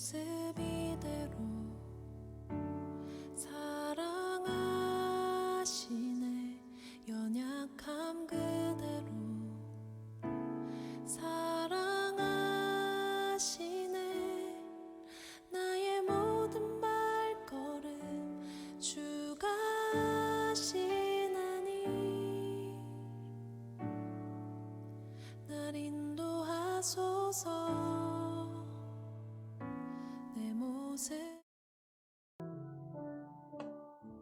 모습 이대로 사랑하시네. 연약함 그대로 사랑하시네. 나의 모든 발걸음 주가 하시나니 날 인도하소서. 내 모습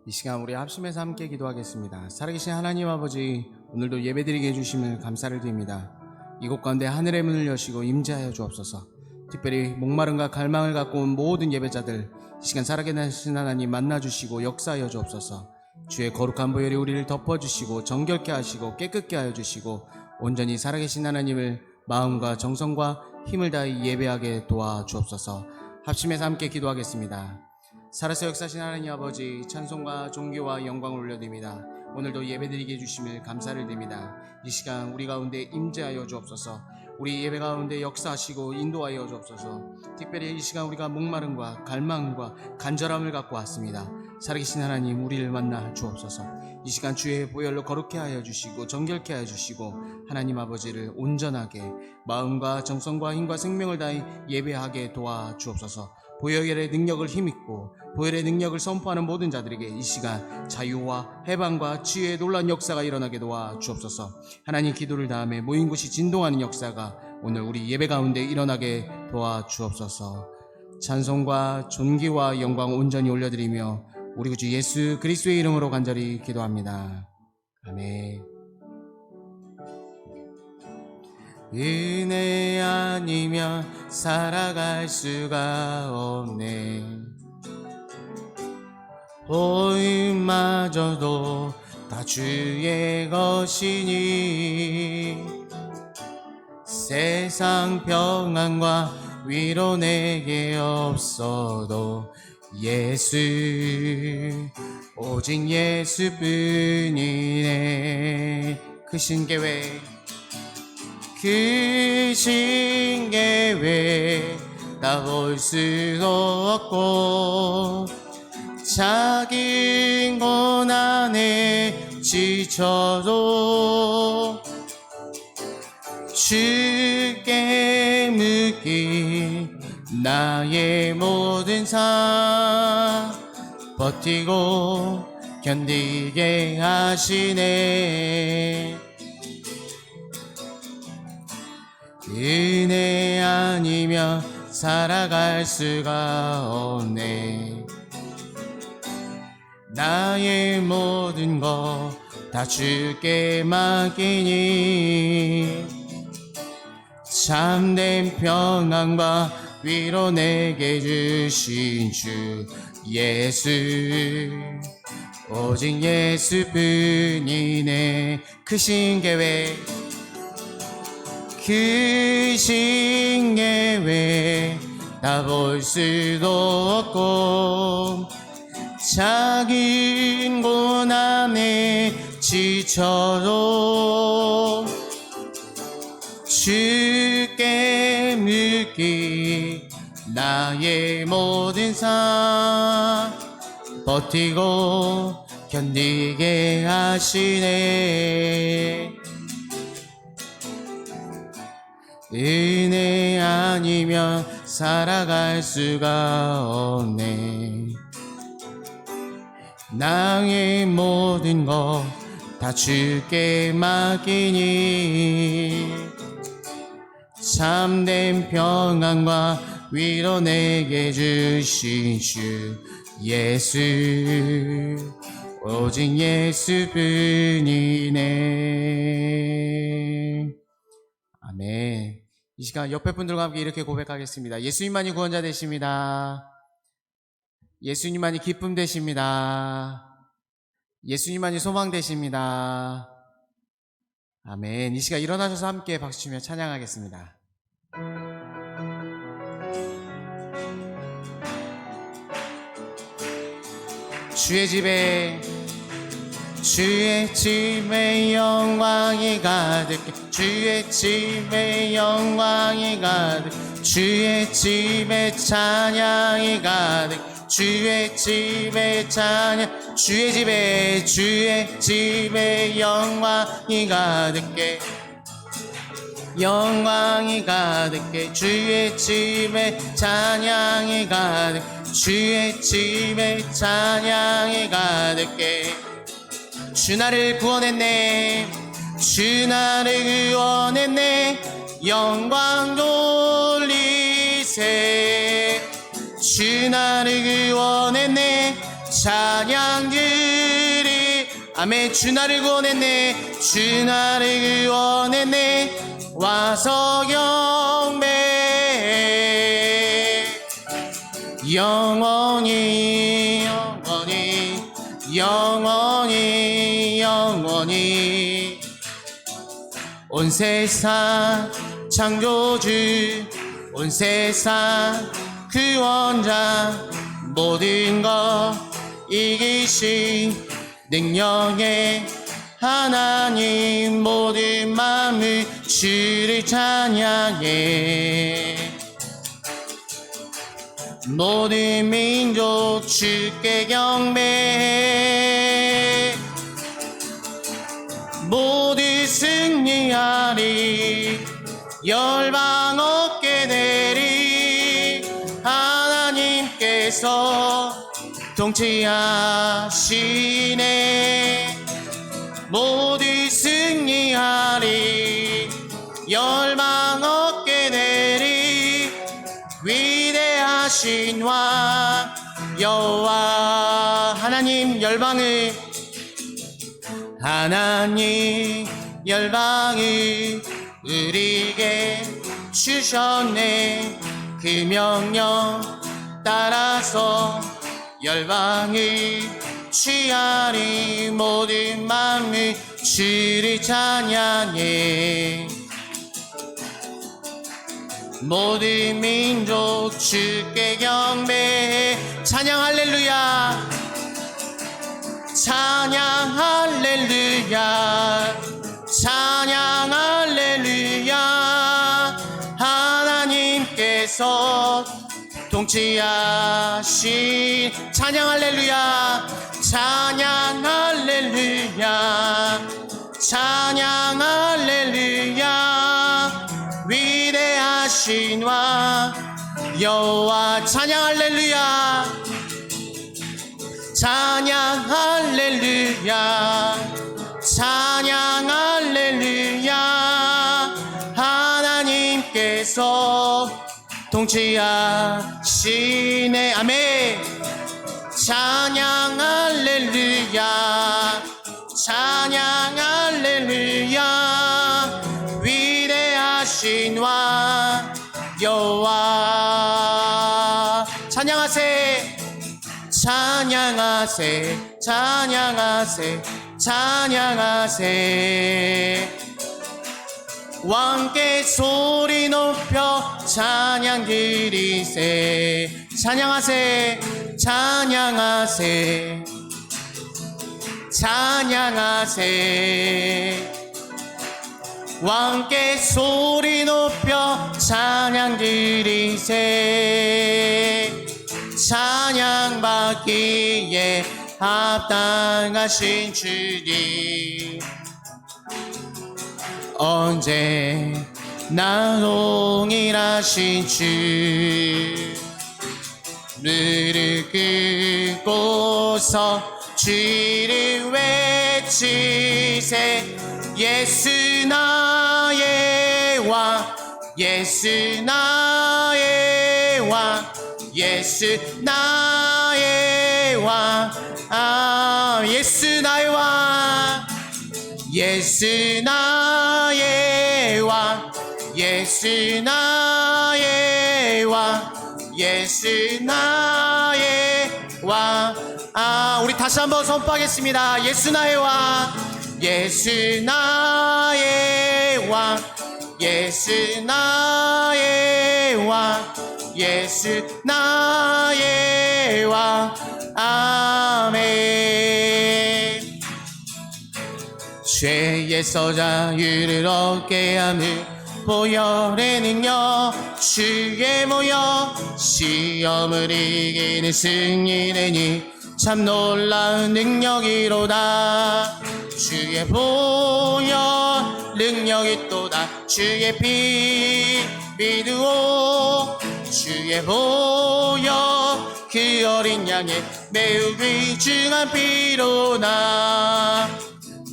이 시간 우리 합심해서 함께 기도하겠습니다. 살아계신 하나님 아버지, 오늘도 예배드리게 해주심을 감사를 드립니다. 이곳 가운데 하늘의 문을 여시고 임재하여 주옵소서. 특별히 목마름과 갈망을 갖고 온 모든 예배자들, 이 시간 살아계신 하나님 만나주시고 역사하여 주옵소서. 주의 거룩한 보혈이 우리를 덮어주시고 정결케 하시고 깨끗게 하여 주시고 온전히 살아계신 하나님을 마음과 정성과 힘을 다해 예배하게 도와주옵소서. 합심해서 함께 기도하겠습니다. 살아서 역사하신 하나님 아버지, 찬송과 존귀와 영광을 올려드립니다. 오늘도 예배드리게 해주심을 감사를 드립니다. 이 시간 우리 가운데 임재하여 주옵소서. 우리 예배 가운데 역사하시고 인도하여 주옵소서. 특별히 이 시간 우리가 목마름과 갈망과 간절함을 갖고 왔습니다. 살아계신 하나님, 우리를 만나 주옵소서. 이 시간 주의 보혈로 거룩케 하여 주시고 정결케 하여 주시고 하나님 아버지를 온전하게 마음과 정성과 힘과 생명을 다해 예배하게 도와주옵소서. 보혈의 능력을 힘입고 보혈의 능력을 선포하는 모든 자들에게 이 시간 자유와 해방과 치유의 놀라운 역사가 일어나게 도와주옵소서. 하나님, 기도를 다음에 모인 곳이 진동하는 역사가 오늘 우리 예배 가운데 일어나게 도와주옵소서. 찬송과 존귀와 영광 온전히 올려드리며 우리 구주 예수 그리스도의 이름으로 간절히 기도합니다. 아멘. 은혜 아니면 살아갈 수가 없네. 호흡마저도 다 주의 것이니 세상 평안과 위로 내게 없어도 예수, 오직 예수뿐이네. 크신 계획, 크신 계획 다 볼 수도 없고 작은 고난에 지쳐도 주께 묻기 나의 모든 삶 버티고 견디게 하시네. 은혜 아니면 살아갈 수가 없네. 나의 모든 것 다 주께 맡기니 참된 평안과 위로 내게 주신 주 예수, 오직 예수뿐이네. 크신 계획, 크신 계획 다 볼 수도 없고 작은 고난에 지쳐도 주께 묻기 나의 모든 삶 버티고 견디게 하시네. 은혜 아니면 살아갈 수가 없네. 나의 모든 것 다 주께 맡기니 참된 평안과 위로 내게 주신 주 예수, 오직 예수뿐이네. 아멘. 이 시간 옆에 분들과 함께 이렇게 고백하겠습니다. 예수님만이 구원자 되십니다. 예수님만이 기쁨 되십니다. 예수님만이 소망 되십니다. 아멘. 이 시간 일어나셔서 함께 박수치며 찬양하겠습니다. 주의 집에 영광이 가득해. 주의 집에 영광이 가득. 주의 집에 찬양이 가득 주의 집에 찬양 주의 집에 영광이 가득해 영광이 가득해 주의 집에 찬양이 가득 주의 집에 찬양이 가득해 주 나를 구원했네 주 나를 구원했네 영광 돌리세 주 나를 구원했네 찬양 드리 아멘 주 나를 구원했네 주 나를 구원했네 와서 경배해 영원히 영원히 영원히 영원히 온 세상 창조주 온 세상 구원자 모든 것 이기신 능력의 하나님 모든 마음을 주를 찬양해 모든 민족 주께 경배해 모두 승리하리 열방 얻게 되리 하나님께서 통치하시네 모두 승리하리 열방 얻게 되리 위대하신 왕 여호와 하나님 열방을 우리에게 주셨네 그 명령 따라서 열방을 취하리 모든 마음을 주를 찬양해 모든 민족 주께 경배해 찬양 할렐루야 찬양 할렐루야 찬양 할렐루야 하나님께서 통치하신 찬양 할렐루야 찬양 할렐루야 찬양 할렐루야 위대하신 왕 여호와 찬양 할렐루야 찬양 할렐루야 찬양 할렐루야 하나님께서 통치하시네 아멘 찬양 할렐루야 찬양 할렐루야 위대하신 왕 여호와 찬양하세 찬양하세 찬양하세 찬양하세 왕께 소리 높여 찬양 드리세 찬양하세 찬양하세 찬양하세 왕께 소리 높여 찬양 드리세 찬양받기에 합당하신 주님 언제나 동일하신 주 무릎 꿇고서 주를 외치세 예수 나의 왕 예수 나의 왕 예수 나의 왕 아 예수 나의 왕 예수 나의 왕 예수 나의 왕 예수 나의 왕 아 우리 다시 한번 선포하겠습니다 예수 나의 왕 예수 나의 왕 예수 나의 왕 예수 나의 왕 아멘 죄에서 자유를 얻게 함을 보혈의 능력 주에 모여 시험을 이기는 승리는이 참 놀라운 능력이로다. 주의 보혈 능력이 또다. 주의 피 믿으오. 주의 보혈 그 어린 양의 매우 귀중한 피로나.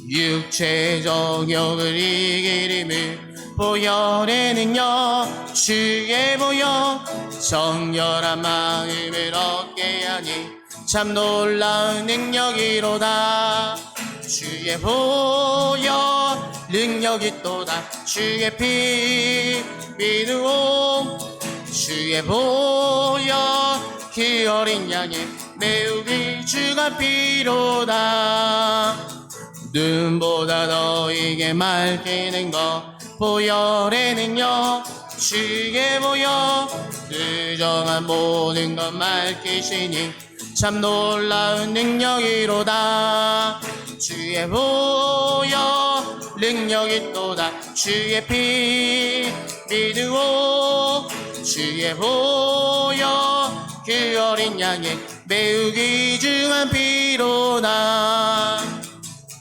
육체 정욕을 이기림을 보혈의 능력 주의 보혈 정결한 마음을 얻게 하니 참 놀라운 능력이로다. 주의 보혈 능력이 또다. 주의 피 믿으오. 주의 보혈 그 어린 양의 매우 귀중한 피로다. 눈보다 너에게 맑히는 것 보혈의 능력 주의 보혈 부정한 모든 것 맑히시니 참 놀라운 능력이로다. 주의 보혈 능력이 또다. 주의 피 믿으오. 주의 보혈 그 어린 양의 매우 귀중한 피로다.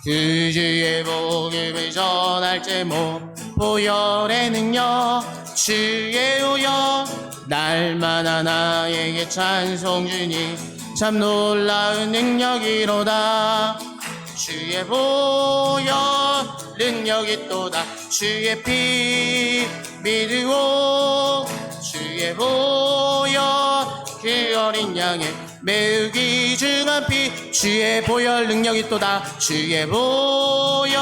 그 주의 복음을 전할 제목 보혈의 능력 주의 오여 날마다 나에게 찬송 주니 참 놀라운 능력이로다. 주의 보혈 능력이 또다. 주의 피 믿으오. 주의 보혈 그 어린 양의 매우 귀중한 피 주의 보혈 능력이 또다. 주의 보혈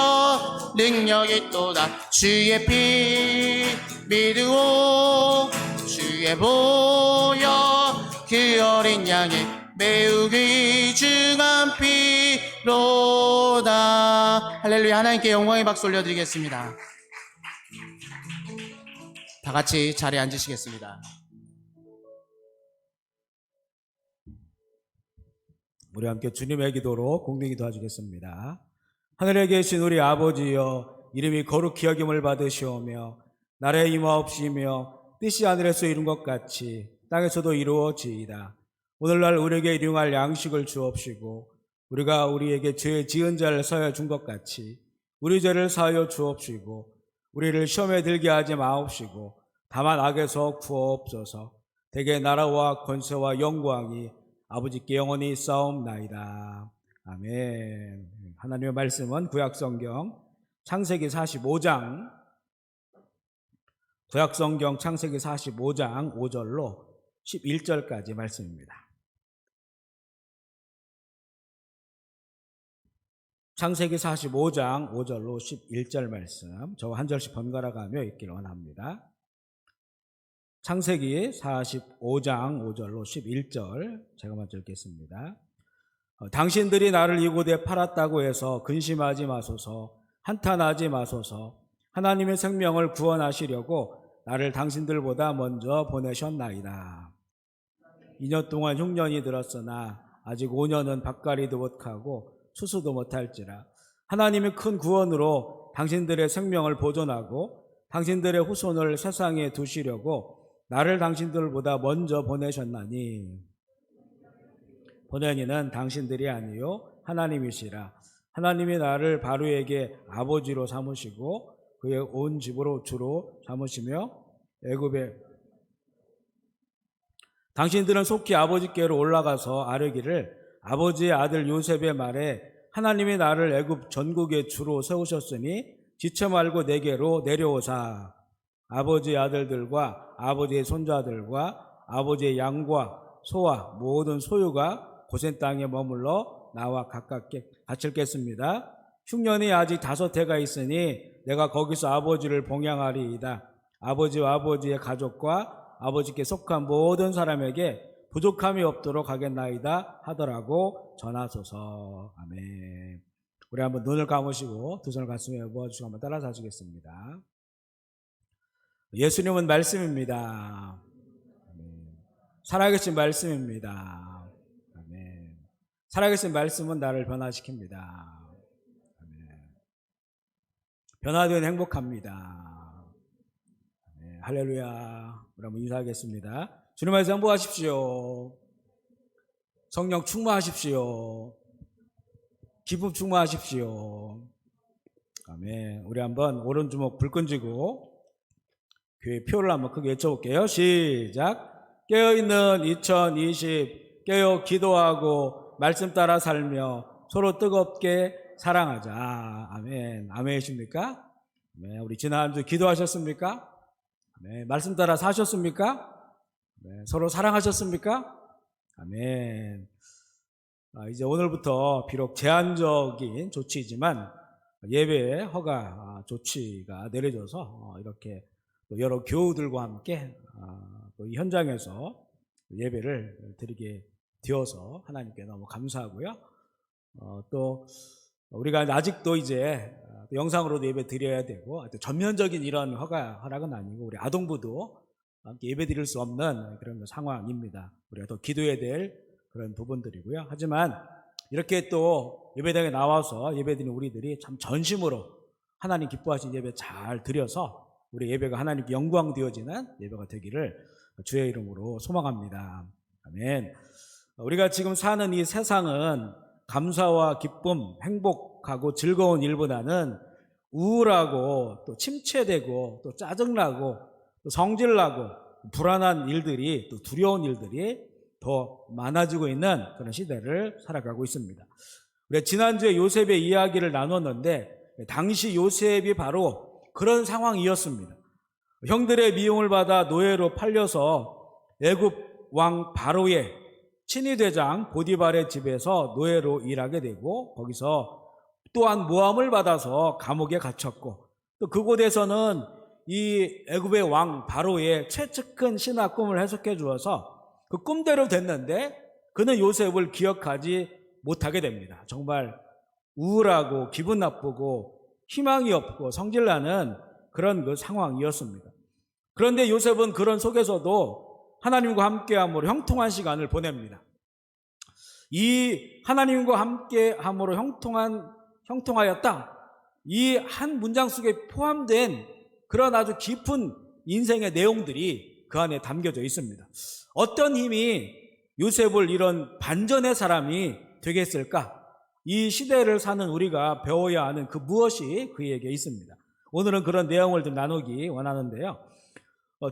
능력이 또다. 주의 피 믿으오. 주의 보혈 그 어린 양의 매우 귀중한 피로다. 할렐루야. 하나님께 영광의 박수 올려드리겠습니다. 다 같이 자리에 앉으시겠습니다. 우리 함께 주님의 기도로 공동기 도와주겠습니다. 하늘에 계신 우리 아버지여, 이름이 거룩히 여김을 받으시오며 나라에 임하옵시며 뜻이 하늘에서 이룬 것 같이 땅에서도 이루어지이다. 오늘날 우리에게 일용할 양식을 주옵시고 우리가 우리에게 죄 지은 자를 사하여 준 것 같이 우리 죄를 사하여 주옵시고 우리를 시험에 들게 하지 마옵시고 다만 악에서 구하옵소서. 대개 나라와 권세와 영광이 아버지께 영원히 싸움나이다. 아멘. 하나님의 말씀은 구약성경 창세기 45장 구약성경 창세기 45장 5절로 11절까지 말씀입니다. 창세기 45장 5절로 11절 말씀 저와 한 절씩 번갈아 가며 읽기를 원합니다. 창세기 45장 5절로 11절 제가 먼저 읽겠습니다. 당신들이 나를 이곳에 팔았다고 해서 근심하지 마소서. 한탄하지 마소서. 하나님의 생명을 구원하시려고 나를 당신들보다 먼저 보내셨나이다. 2년 동안 흉년이 들었으나 아직 5년은 밭갈이도 못하고 추수도 못할지라. 하나님의 큰 구원으로 당신들의 생명을 보존하고 당신들의 후손을 세상에 두시려고 나를 당신들보다 먼저 보내셨나니 보내니는 당신들이 아니요 하나님이시라. 하나님이 나를 바로에게 아버지로 삼으시고 그의 온 집으로 주로 삼으시며 애굽에 당신들은 속히 아버지께로 올라가서 아뢰기를 아버지의 아들 요셉의 말에 하나님이 나를 애굽 전국의 주로 세우셨으니 지체 말고 내게로 내려오사. 아버지의 아들들과 아버지의 손자들과 아버지의 양과 소와 모든 소유가 고센 땅에 머물러 나와 가깝게 갇힐겠습니다. 흉년이 아직 5해가 있으니 내가 거기서 아버지를 봉양하리이다. 아버지와 아버지의 가족과 아버지께 속한 모든 사람에게 부족함이 없도록 하겠나이다 하더라고 전하소서. 아멘. 우리 한번 눈을 감으시고 두 손을 가슴에 모아주시고 한번 따라서 하시겠습니다. 예수님은 말씀입니다. 아멘. 살아계신 말씀입니다. 아멘. 살아계신 말씀은 나를 변화시킵니다. 아멘. 변화되면 행복합니다. 할렐루야. 우리 한번 인사하겠습니다. 주님 안에서 행복하십시오. 성령 충만하십시오. 기쁨 충만하십시오. 아멘. 우리 한번 오른주먹 불 끈지고 교회 표를 한번 크게 외쳐볼게요. 시작. 깨어있는 2020 깨어 기도하고 말씀 따라 살며 서로 뜨겁게 사랑하자. 아멘. 아멘이십니까? 네, 우리 지난 주 기도하셨습니까? 네, 말씀 따라 사셨습니까? 네, 서로 사랑하셨습니까? 아멘. 이제 오늘부터 비록 제한적인 조치이지만 예배 허가 조치가 내려져서 이렇게 또 여러 교우들과 함께 또 이 현장에서 예배를 드리게 되어서 하나님께 너무 감사하고요. 또 우리가 아직도 이제 영상으로도 예배 드려야 되고 전면적인 이런 허락은 아니고 우리 아동부도 함께 예배 드릴 수 없는 그런 상황입니다. 우리가 더 기도해야 될 그런 부분들이고요. 하지만 이렇게 또 예배당에 나와서 예배 드리는 우리들이 참 전심으로 하나님 기뻐하신 예배 잘 드려서 우리 예배가 하나님께 영광 되어지는 예배가 되기를 주의 이름으로 소망합니다. 아멘. 우리가 지금 사는 이 세상은 감사와 기쁨, 행복하고 즐거운 일보다는 우울하고 또 침체되고 또 짜증나고 또 성질나고 불안한 일들이 또 두려운 일들이 더 많아지고 있는 그런 시대를 살아가고 있습니다. 우리가 지난주에 요셉의 이야기를 나눴는데 당시 요셉이 바로 그런 상황이었습니다. 형들의 미움을 받아 노예로 팔려서 애굽 왕 바로의 친위대장 보디발의 집에서 노예로 일하게 되고 거기서 또한 모함을 받아서 감옥에 갇혔고 또 그곳에서는 이 애굽의 왕 바로의 최측근 신하 꿈을 해석해 주어서 그 꿈대로 됐는데 그는 요셉을 기억하지 못하게 됩니다. 정말 우울하고 기분 나쁘고 희망이 없고 성질나는 그런 그 상황이었습니다. 그런데 요셉은 그런 속에서도 하나님과 함께함으로 형통한 시간을 보냅니다. 이 하나님과 함께함으로 형통하였다. 이 한 문장 속에 포함된 그런 아주 깊은 인생의 내용들이 그 안에 담겨져 있습니다. 어떤 힘이 요셉을 이런 반전의 사람이 되게 했을까? 이 시대를 사는 우리가 배워야 하는 그 무엇이 그에게 있습니다. 오늘은 그런 내용을 좀 나누기 원하는데요.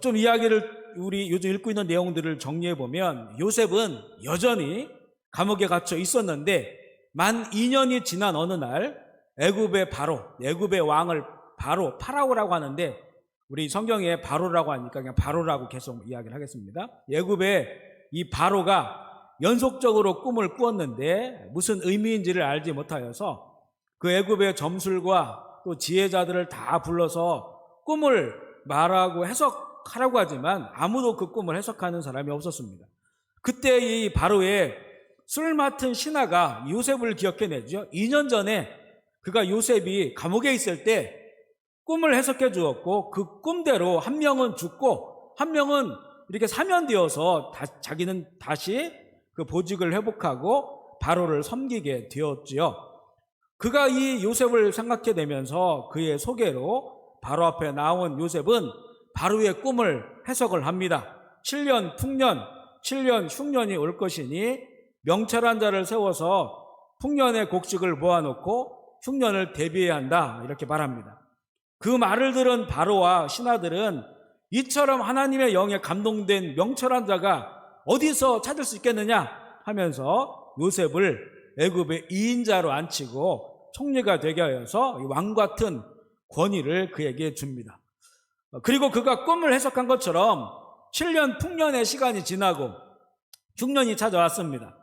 좀 이야기를 우리 요즘 읽고 있는 내용들을 정리해 보면 요셉은 여전히 감옥에 갇혀 있었는데 만 2년이 지난 어느 날 애굽의 왕을 바로 파라오라고 하는데 우리 성경에 바로라고 하니까 그냥 바로라고 계속 이야기를 하겠습니다. 애굽의 이 바로가 연속적으로 꿈을 꾸었는데 무슨 의미인지를 알지 못하여서 그 애굽의 점술과 또 지혜자들을 다 불러서 꿈을 말하고 해석하라고 하지만 아무도 그 꿈을 해석하는 사람이 없었습니다. 그때 이 바로의 술 맡은 신하가 요셉을 기억해내죠. 2년 전에 그가 요셉이 감옥에 있을 때 꿈을 해석해 주었고 그 꿈대로 한 명은 죽고 한 명은 이렇게 사면되어서 자기는 다시 그 보직을 회복하고 바로를 섬기게 되었지요. 그가 이 요셉을 생각해내면서 그의 소개로 바로 앞에 나온 요셉은 바로의 꿈을 해석을 합니다. 7년 풍년, 7년 흉년이 올 것이니 명철한 자를 세워서 풍년의 곡식을 모아놓고 흉년을 대비해야 한다 이렇게 말합니다. 그 말을 들은 바로와 신하들은 이처럼 하나님의 영에 감동된 명철한 자가 어디서 찾을 수 있겠느냐 하면서 요셉을 애굽의 2인자로 앉히고 총리가 되게 하여서 왕 같은 권위를 그에게 줍니다. 그리고 그가 꿈을 해석한 것처럼 7년 풍년의 시간이 지나고 흉년이 찾아왔습니다.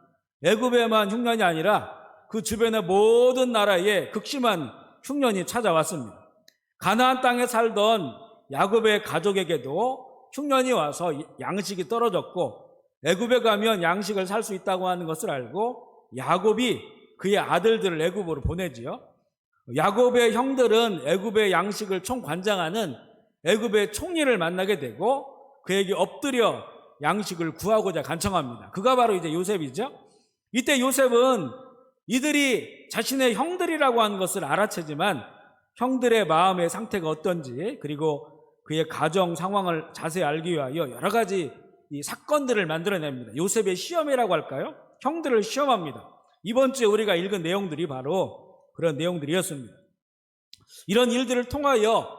애굽에만 흉년이 아니라 그 주변의 모든 나라에 극심한 흉년이 찾아왔습니다. 가나안 땅에 살던 야곱의 가족에게도 흉년이 와서 양식이 떨어졌고 애굽에 가면 양식을 살 수 있다고 하는 것을 알고 야곱이 그의 아들들을 애굽으로 보내지요. 야곱의 형들은 애굽의 양식을 총관장하는 애굽의 총리를 만나게 되고 그에게 엎드려 양식을 구하고자 간청합니다. 그가 바로 이제 요셉이죠. 이때 요셉은 이들이 자신의 형들이라고 하는 것을 알아채지만 형들의 마음의 상태가 어떤지 그리고 그의 가정 상황을 자세히 알기 위하여 여러 가지 이 사건들을 만들어냅니다. 요셉의 시험이라고 할까요? 형들을 시험합니다. 이번 주에 우리가 읽은 내용들이 바로 그런 내용들이었습니다. 이런 일들을 통하여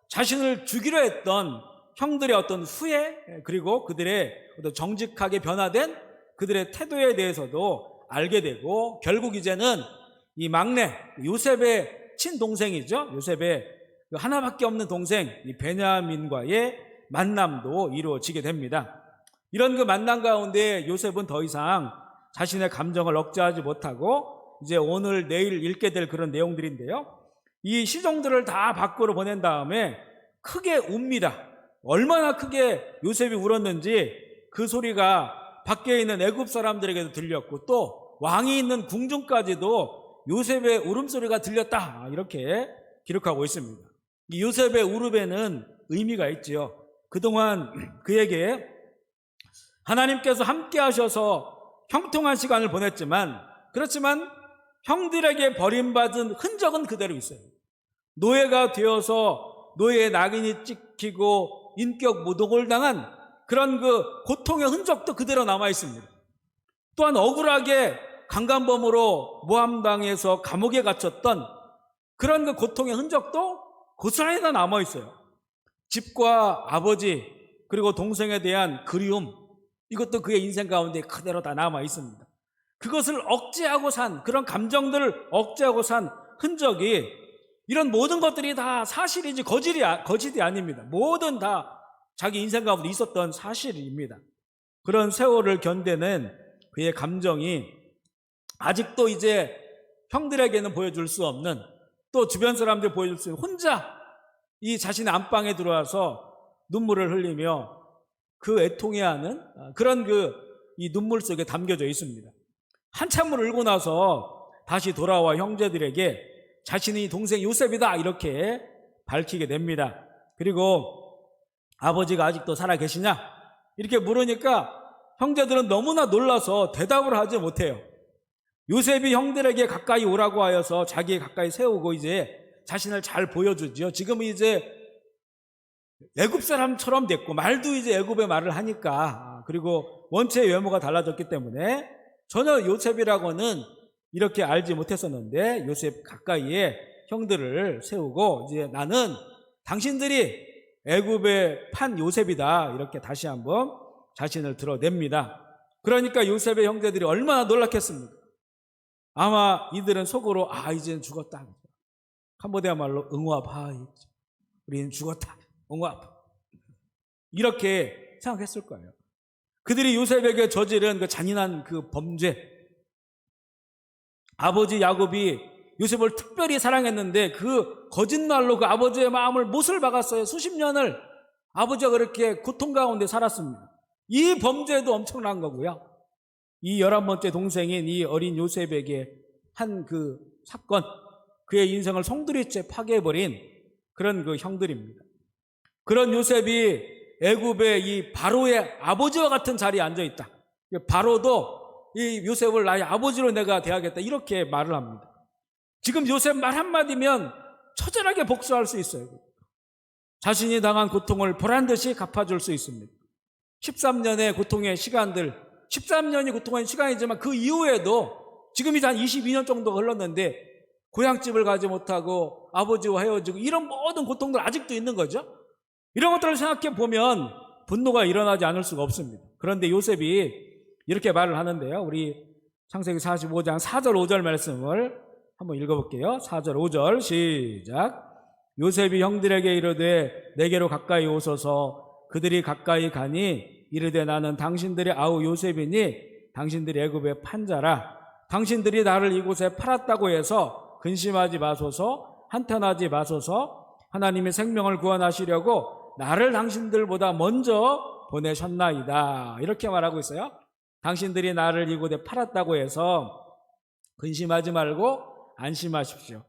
자신을 죽이려 했던 형들의 어떤 후회, 그리고 그들의 어떤 정직하게 변화된 그들의 태도에 대해서도 알게 되고, 결국 이제는 이 막내 요셉의 친동생이죠. 요셉의 그 하나밖에 없는 동생 이 베냐민과의 만남도 이루어지게 됩니다. 이런 그 만남 가운데 요셉은 더 이상 자신의 감정을 억제하지 못하고 이제 오늘 내일 읽게 될 그런 내용들인데요, 이 시종들을 다 밖으로 보낸 다음에 크게 웁니다. 얼마나 크게 요셉이 울었는지 그 소리가 밖에 있는 애굽 사람들에게도 들렸고, 또 왕이 있는 궁중까지도 요셉의 울음소리가 들렸다, 이렇게 기록하고 있습니다. 이 요셉의 울음에는 의미가 있지요. 그동안 그에게 하나님께서 함께 하셔서 형통한 시간을 보냈지만, 그렇지만 형들에게 버림받은 흔적은 그대로 있어요. 노예가 되어서 노예의 낙인이 찍히고 인격 모독을 당한 그런 그 고통의 흔적도 그대로 남아 있습니다. 또한 억울하게 강간범으로 모함당해서 감옥에 갇혔던 그런 그 고통의 흔적도 고스란히 다 남아 있어요. 집과 아버지 그리고 동생에 대한 그리움, 이것도 그의 인생 가운데 그대로 다 남아 있습니다. 그것을 억제하고 산, 그런 감정들을 억제하고 산 흔적이, 이런 모든 것들이 다 사실이지 거짓이 아닙니다. 모든 다 자기 인생 가운데 있었던 사실입니다. 그런 세월을 견뎌낸 그의 감정이 아직도 이제 형들에게는 보여줄 수 없는, 또 주변 사람들 보여줄 수 있는, 혼자 이 자신의 안방에 들어와서 눈물을 흘리며 그 애통해하는 그런 이 눈물 속에 담겨져 있습니다. 한참을 울고 나서 다시 돌아와 형제들에게 자신이 동생 요셉이다 이렇게 밝히게 됩니다. 그리고 아버지가 아직도 살아 계시냐 이렇게 물으니까 형제들은 너무나 놀라서 대답을 하지 못해요. 요셉이 형들에게 가까이 오라고 하여서 자기 가까이 세우고 이제 자신을 잘 보여주지요. 지금은 이제 애굽 사람처럼 됐고, 말도 이제 애굽의 말을 하니까, 그리고 원체의 외모가 달라졌기 때문에 전혀 요셉이라고는 이렇게 알지 못했었는데, 요셉 가까이에 형들을 세우고 이제 나는 당신들이 애굽의 판 요셉이다 이렇게 다시 한번 자신을 드러냅니다. 그러니까 요셉의 형제들이 얼마나 놀랐겠습니까? 아마 이들은 속으로 이제는 죽었다, 캄보디아 말로 응와바, 우리는 죽었다, 응와바, 이렇게 생각했을 거예요. 그들이 요셉에게 저지른 그 잔인한 그 범죄, 아버지 야곱이 요셉을 특별히 사랑했는데 그 거짓말로 그 아버지의 마음을 못을 박았어요. 수십 년을 아버지가 그렇게 고통 가운데 살았습니다. 이 범죄도 엄청난 거고요. 이 11번째 동생인 이 어린 요셉에게 한 그 사건, 그의 인생을 송두리째 파괴해버린 그런 그 형들입니다. 그런 요셉이 애굽의 이 바로의 아버지와 같은 자리에 앉아있다. 바로도 이 요셉을 나의 아버지로 내가 대하겠다 이렇게 말을 합니다. 지금 요셉 말 한마디면 처절하게 복수할 수 있어요. 자신이 당한 고통을 보란듯이 갚아줄 수 있습니다. 13년의 고통의 시간들, 13년이 고통의 시간이지만 그 이후에도 지금 이제 한 22년 정도가 흘렀는데 고향집을 가지 못하고 아버지와 헤어지고 이런 모든 고통들 아직도 있는 거죠. 이런 것들을 생각해 보면 분노가 일어나지 않을 수가 없습니다. 그런데 요셉이 이렇게 말을 하는데요. 우리 창세기 45장 4절 5절 말씀을 한번 읽어볼게요. 4절 5절 시작. 요셉이 형들에게 이르되 내게로 가까이 오소서. 그들이 가까이 가니 이르되 나는 당신들의 아우 요셉이니 당신들이 애굽의 판자라. 당신들이 나를 이곳에 팔았다고 해서 근심하지 마소서, 한탄하지 마소서. 하나님이 생명을 구원하시려고 나를 당신들보다 먼저 보내셨나이다. 이렇게 말하고 있어요. 당신들이 나를 이곳에 팔았다고 해서 근심하지 말고 안심하십시오.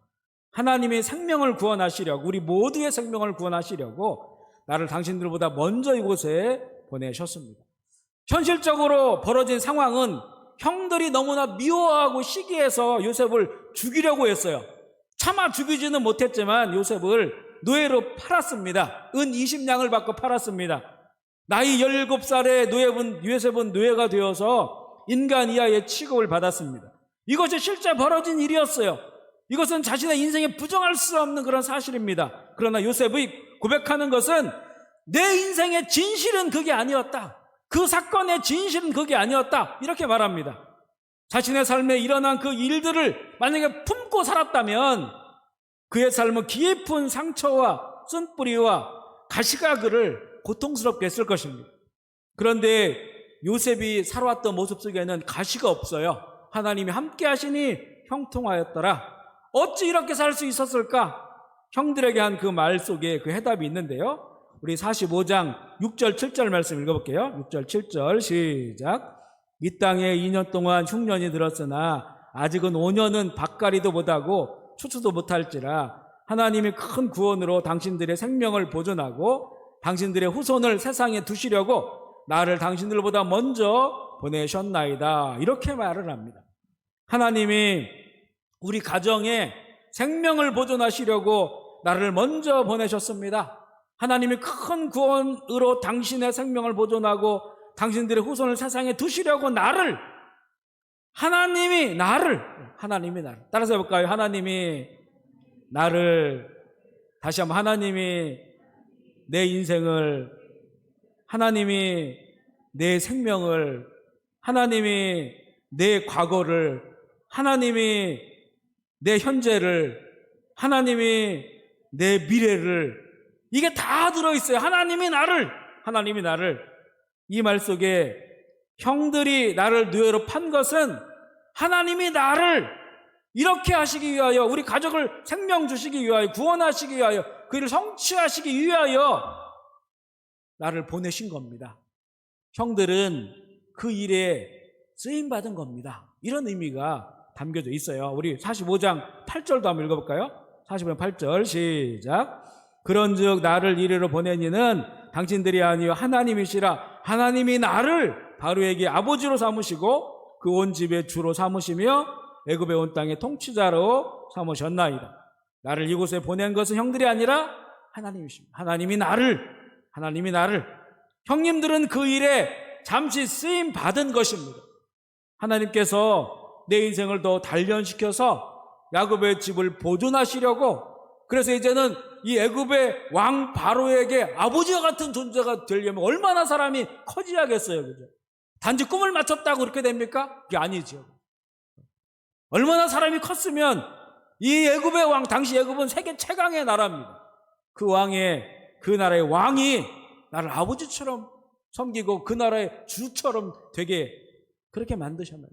하나님이 생명을 구원하시려고, 우리 모두의 생명을 구원하시려고 나를 당신들보다 먼저 이곳에 보내셨습니다. 현실적으로 벌어진 상황은 형들이 너무나 미워하고 시기해서 요셉을 죽이려고 했어요. 차마 죽이지는 못했지만 요셉을 노예로 팔았습니다. 은 20냥을 받고 팔았습니다. 나이 17살에 요셉은 노예가 되어서 인간 이하의 취급을 받았습니다. 이것이 실제 벌어진 일이었어요. 이것은 자신의 인생에 부정할 수 없는 그런 사실입니다. 그러나 요셉이 고백하는 것은 내 인생의 진실은 그게 아니었다. 그 사건의 진실은 그게 아니었다. 이렇게 말합니다. 자신의 삶에 일어난 그 일들을 만약에 품고 살았다면 그의 삶은 깊은 상처와 쓴뿌리와 가시가글을 고통스럽게 했을 것입니다. 그런데 요셉이 살아왔던 모습 속에는 가시가 없어요. 하나님이 함께 하시니 형통하였더라. 어찌 이렇게 살 수 있었을까? 형들에게 한 그 말 속에 그 해답이 있는데요. 우리 45장 6절 7절 말씀 읽어볼게요. 6절 7절 시작. 이 땅에 2년 동안 흉년이 들었으나 아직은 5년은 밭가리도 못하고 추수도 못할지라 하나님이 큰 구원으로 당신들의 생명을 보존하고 당신들의 후손을 세상에 두시려고 나를 당신들보다 먼저 보내셨나이다. 이렇게 말을 합니다. 하나님이 우리 가정에 생명을 보존하시려고 나를 먼저 보내셨습니다. 하나님이 큰 구원으로 당신의 생명을 보존하고 당신들의 후손을 세상에 두시려고 하나님이 나를 따라서 해볼까요? 하나님이 나를, 다시 한번, 하나님이 내 인생을, 하나님이 내 생명을, 하나님이 내 과거를, 하나님이 내 현재를, 하나님이 내 미래를, 이게 다 들어있어요. 하나님이 나를. 이 말 속에 형들이 나를 노예로 판 것은 하나님이 나를 이렇게 하시기 위하여, 우리 가족을 생명 주시기 위하여, 구원하시기 위하여, 그 일을 성취하시기 위하여 나를 보내신 겁니다. 형들은 그 일에 쓰임받은 겁니다. 이런 의미가 담겨져 있어요. 우리 45장 8절도 한번 읽어볼까요? 45장 8절 시작. 그런즉 나를 이리로 보낸 이는 당신들이 아니요 하나님이시라. 하나님이 나를 바로에게 아버지로 삼으시고 그 온 집의 주로 삼으시며 애굽의 온 땅의 통치자로 삼으셨나이다. 나를 이곳에 보낸 것은 형들이 아니라 하나님이십니다. 하나님이 나를. 형님들은 그 일에 잠시 쓰임 받은 것입니다. 하나님께서 내 인생을 더 단련시켜서 야곱의 집을 보존하시려고, 그래서 이제는 이 애굽의 왕 바로에게 아버지와 같은 존재가 되려면 얼마나 사람이 커져야겠어요, 그죠? 단지 꿈을 맞췄다고 그렇게 됩니까? 그게 아니죠. 얼마나 사람이 컸으면 이 애굽의 왕, 당시 애굽은 세계 최강의 나라입니다. 그 나라의 왕이 나를 아버지처럼 섬기고 그 나라의 주처럼 되게 그렇게 만드셨다.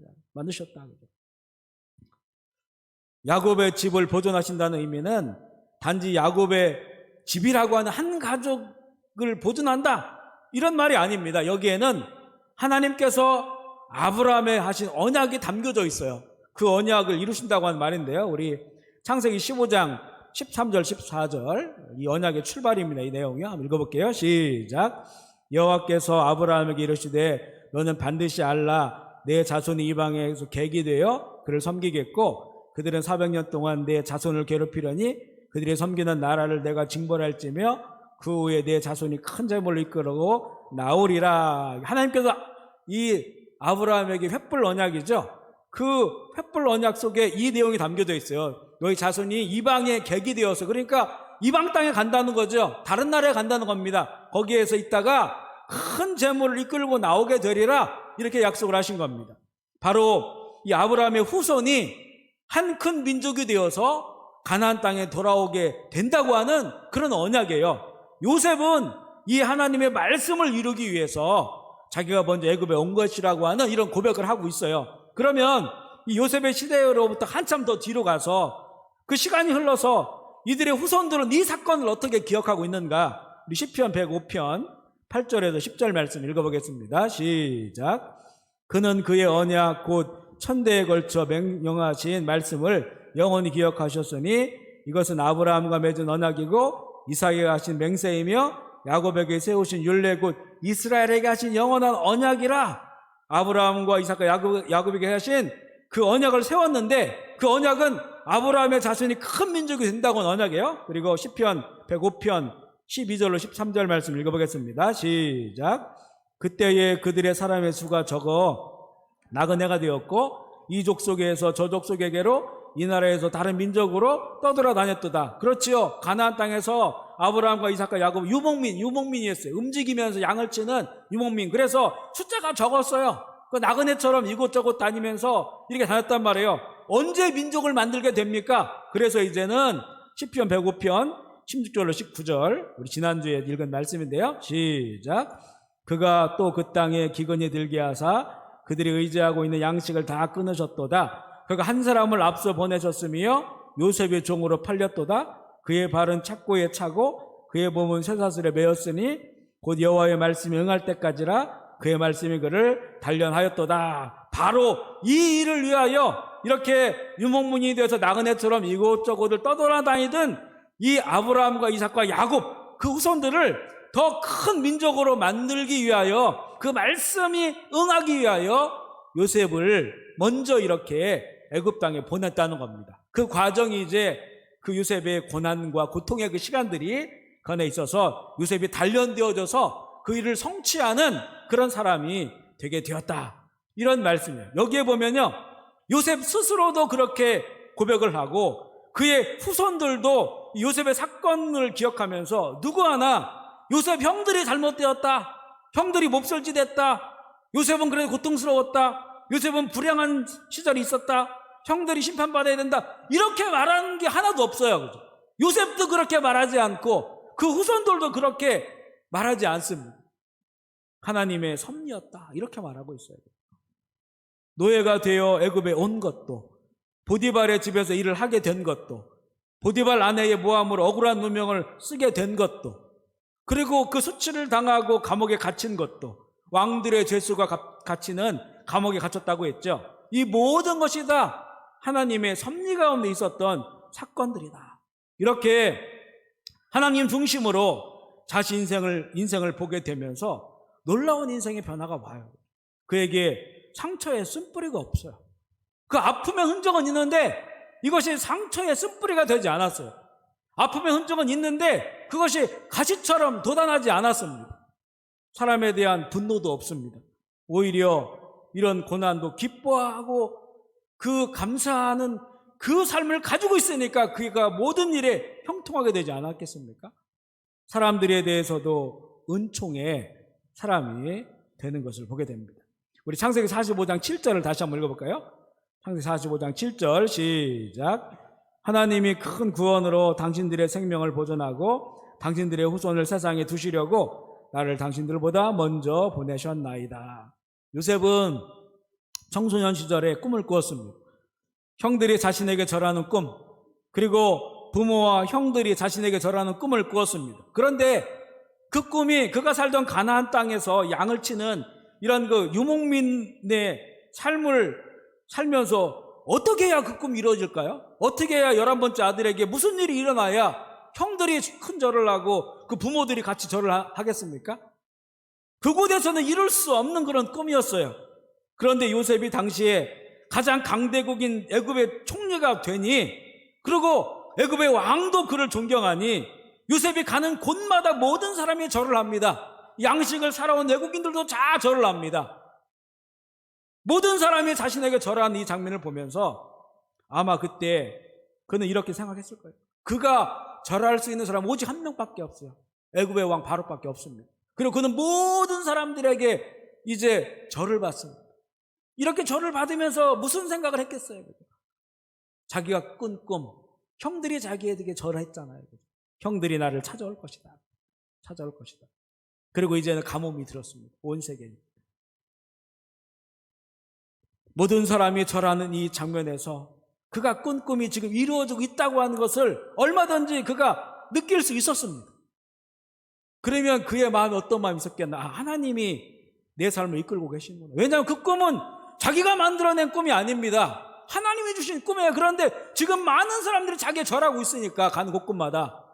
야곱의 집을 보존하신다는 의미는 단지 야곱의 집이라고 하는 한 가족을 보존한다, 이런 말이 아닙니다. 여기에는 하나님께서 아브라함에 하신 언약이 담겨져 있어요. 그 언약을 이루신다고 하는 말인데요. 우리 창세기 15장 13절 14절 이 언약의 출발입니다. 이 내용이요. 한번 읽어볼게요. 시작. 여호와께서 아브라함에게 이르시되 너는 반드시 알라. 내 자손이 이방에서 객이 되어 그를 섬기겠고 그들은 400년 동안 내 자손을 괴롭히려니 그들이 섬기는 나라를 내가 징벌할지며 그 후에 내 자손이 큰 재물을 이끌고 나오리라. 하나님께서 이 아브라함에게 횃불 언약이죠. 그 횃불 언약 속에 이 내용이 담겨져 있어요. 너희 자손이 이방에 객이 되어서, 그러니까 이방 땅에 간다는 거죠. 다른 나라에 간다는 겁니다. 거기에서 있다가 큰 재물을 이끌고 나오게 되리라, 이렇게 약속을 하신 겁니다. 바로 이 아브라함의 후손이 한 큰 민족이 되어서 가나안 땅에 돌아오게 된다고 하는 그런 언약이에요. 요셉은 이 하나님의 말씀을 이루기 위해서 자기가 먼저 애굽에 온 것이라고 하는 이런 고백을 하고 있어요. 그러면 이 요셉의 시대로부터 한참 더 뒤로 가서 그 시간이 흘러서 이들의 후손들은 이 사건을 어떻게 기억하고 있는가? 우리 시편 105편 8절에서 10절 말씀 읽어보겠습니다. 시작. 그는 그의 언약 곧 천대에 걸쳐 명령하신 말씀을 영원히 기억하셨으니 이것은 아브라함과 맺은 언약이고 이삭에게 하신 맹세이며 야곱에게 세우신 율례 곧 이스라엘에게 하신 영원한 언약이라. 아브라함과 이삭과 야곱에게 하신 그 언약을 세웠는데 그 언약은 아브라함의 자손이 큰 민족이 된다고 하는 언약이에요. 그리고 시편 105편 12절로 13절 말씀 읽어보겠습니다. 시작. 그때에 그들의 사람의 수가 적어 나그네가 되었고 이 족속에서 저 족속에게로 이 나라에서 다른 민족으로 떠돌아다녔도다. 그렇지요. 가나안 땅에서 아브라함과 이삭과 야곱 유목민이었어요. 움직이면서 양을 치는 유목민. 그래서 숫자가 적었어요. 그 나그네처럼 이곳저곳 다니면서 이렇게 다녔단 말이에요. 언제 민족을 만들게 됩니까? 그래서 이제는 시편 105편 16절로 19절 우리 지난주에 읽은 말씀인데요. 시작. 그가 또 그 땅에 기근이 들게 하사 그들이 의지하고 있는 양식을 다 끊으셨도다. 그가 한 사람을 앞서 보내셨으며 요셉의 종으로 팔렸도다. 그의 발은 착고에 차고 그의 몸은 쇠사슬에 매였으니 곧 여호와의 말씀이 응할 때까지라 그의 말씀이 그를 단련하였도다. 바로 이 일을 위하여 이렇게 유목민이 되어서 나그네처럼 이곳저곳을 떠돌아다니던 이 아브라함과 이삭과 야곱 그 후손들을 더 큰 민족으로 만들기 위하여 그 말씀이 응하기 위하여 요셉을 먼저 이렇게 애굽 땅에 보냈다는 겁니다. 그 과정이 이제 그 요셉의 고난과 고통의 그 시간들이 그 안에 있어서 요셉이 단련되어져서 그 일을 성취하는 그런 사람이 되게 되었다. 이런 말씀이에요. 여기에 보면요. 요셉 스스로도 그렇게 고백을 하고 그의 후손들도 요셉의 사건을 기억하면서 누구 하나 요셉 형들이 잘못되었다. 형들이 몹쓸짓했다. 요셉은 그래도 고통스러웠다. 요셉은 불행한 시절이 있었다. 형들이 심판받아야 된다. 이렇게 말하는 게 하나도 없어요. 그죠? 요셉도 그렇게 말하지 않고 그 후손들도 그렇게 말하지 않습니다. 하나님의 섭리였다. 이렇게 말하고 있어요. 노예가 되어 애굽에 온 것도 보디발의 집에서 일을 하게 된 것도 보디발 아내의 모함으로 억울한 누명을 쓰게 된 것도 그리고 그 수치를 당하고 감옥에 갇힌 것도 왕들의 죄수가 갇히는 감옥에 갇혔다고 했죠. 이 모든 것이 다 하나님의 섭리 가운데 있었던 사건들이다. 이렇게 하나님 중심으로 자신 인생을 보게 되면서 놀라운 인생의 변화가 와요. 그에게 상처에 쓴뿌리가 없어요. 그 아픔의 흔적은 있는데 이것이 상처의 쓴뿌리가 되지 않았어요. 아픔의 흔적은 있는데 그것이 가시처럼 돋아나지 않았습니다. 사람에 대한 분노도 없습니다. 오히려 이런 고난도 기뻐하고 그 감사하는 그 삶을 가지고 있으니까 그가 모든 일에 형통하게 되지 않았겠습니까? 사람들에 대해서도 은총의 사람이 되는 것을 보게 됩니다. 우리 창세기 45장 7절을 다시 한번 읽어볼까요? 창세기 45장 7절 시작. 하나님이 큰 구원으로 당신들의 생명을 보존하고 당신들의 후손을 세상에 두시려고 나를 당신들보다 먼저 보내셨나이다. 요셉은 청소년 시절에 꿈을 꾸었습니다. 형들이 자신에게 절하는 꿈, 그리고 부모와 형들이 자신에게 절하는 꿈을 꾸었습니다. 그런데 그 꿈이 그가 살던 가나안 땅에서 양을 치는 이런 그 유목민의 삶을 살면서 어떻게 해야 그 꿈이 이루어질까요? 어떻게 해야 11번째 아들에게 무슨 일이 일어나야 형들이 큰 절을 하고 그 부모들이 같이 절을 하겠습니까? 그곳에서는 이룰 수 없는 그런 꿈이었어요. 그런데 요셉이 당시에 가장 강대국인 애굽의 총리가 되니, 그리고 애굽의 왕도 그를 존경하니 요셉이 가는 곳마다 모든 사람이 절을 합니다. 양식을 살아온 외국인들도 다 절을 합니다. 모든 사람이 자신에게 절하는 이 장면을 보면서 아마 그때 그는 이렇게 생각했을 거예요. 그가 절할 수 있는 사람은 오직 한 명밖에 없어요. 애굽의 왕 바로밖에 없습니다. 그리고 그는 모든 사람들에게 이제 절을 받습니다. 이렇게 절을 받으면서 무슨 생각을 했겠어요? 자기가 꾼 꿈, 형들이 자기에게 절을 했잖아요. 형들이 나를 찾아올 것이다. 찾아올 것이다. 그리고 이제는 가뭄이 들었습니다. 온 세계에. 모든 사람이 절하는 이 장면에서 그가 꾼 꿈이 지금 이루어지고 있다고 하는 것을 얼마든지 그가 느낄 수 있었습니다. 그러면 그의 마음에 어떤 마음이 있었겠나? 하나님이 내 삶을 이끌고 계시는구나. 왜냐하면 그 꿈은 자기가 만들어낸 꿈이 아닙니다. 하나님이 주신 꿈이에요. 그런데 지금 많은 사람들이 자기에 절하고 있으니까 가는 곳곳마다